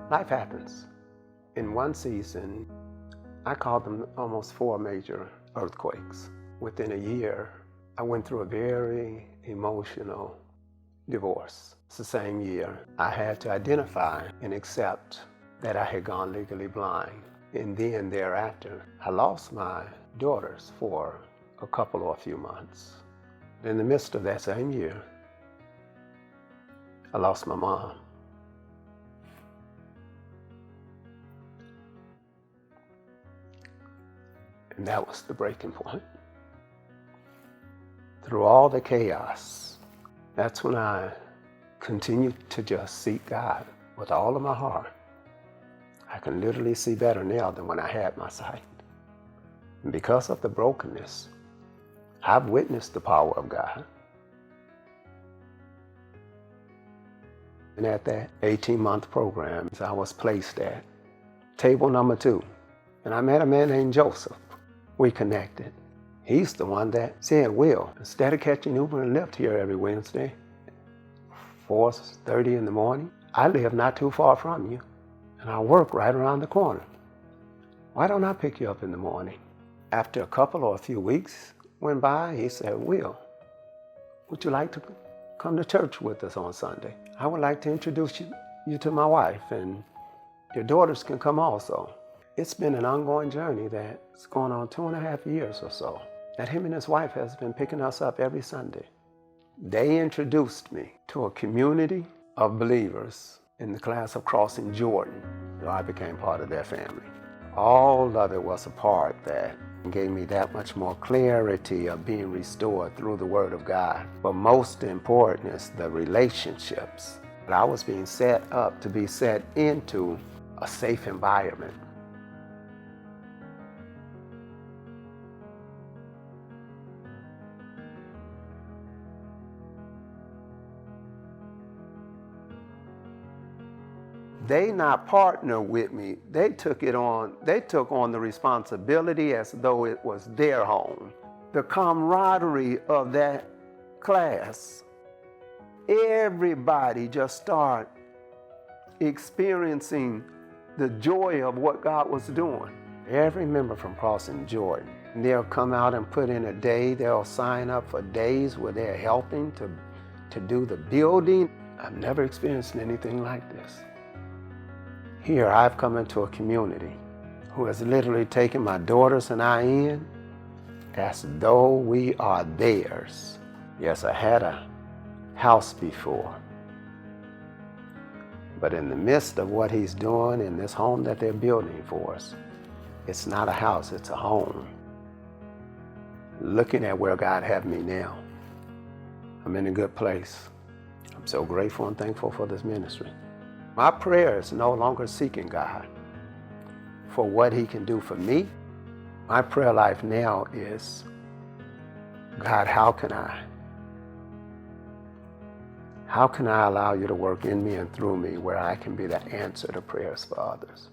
Life happens. In one season, I called them almost 4 major earthquakes. Within a year, I went through a very emotional divorce. It's the same year I had to identify and accept that I had gone legally blind. And then thereafter, I lost my daughters for a couple or a few months. In the midst of that same year, I lost my mom. And that was the breaking point. Through all the chaos, that's when I continued to just seek God with all of my heart. I can literally see better now than when I had my sight. And because of the brokenness, I've witnessed the power of God. And at that 18-month program, I was placed at table number 2. And I met a man named Joseph. We connected. He's the one that said, Will, instead of catching Uber and Lyft here every Wednesday, 4:30 in the morning, I live not too far from you, and I work right around the corner. Why don't I pick you up in the morning? After a couple or a few weeks went by, he said, Will, would you like to come to church with us on Sunday? I would like to introduce you to my wife, and your daughters can come also. It's been an ongoing journey that's going on 2.5 years or so, that him and his wife has been picking us up every Sunday. They introduced me to a community of believers in the class of Crossing Jordan, so I became part of their family. All of it was a part that gave me that much more clarity of being restored through the Word of God. But most important is the relationships. I was being set up to be set into a safe environment. They not partnered with me. They took on the responsibility as though it was their home. The camaraderie of that class, everybody just started experiencing the joy of what God was doing. Every member from Crossing Jordan, they'll come out and put in a day. They'll sign up for days where they're helping to do the building. I've never experienced anything like this. Here I've come into a community who has literally taken my daughters and I in as though we are theirs. Yes, I had a house before, but in the midst of what he's doing in this home that they're building for us, it's not a house, it's a home. Looking at where God had me now, I'm in a good place. I'm so grateful and thankful for this ministry. My prayer is no longer seeking God for what he can do for me. My prayer life now is, God, how can I allow you to work in me and through me where I can be the answer to prayers for others?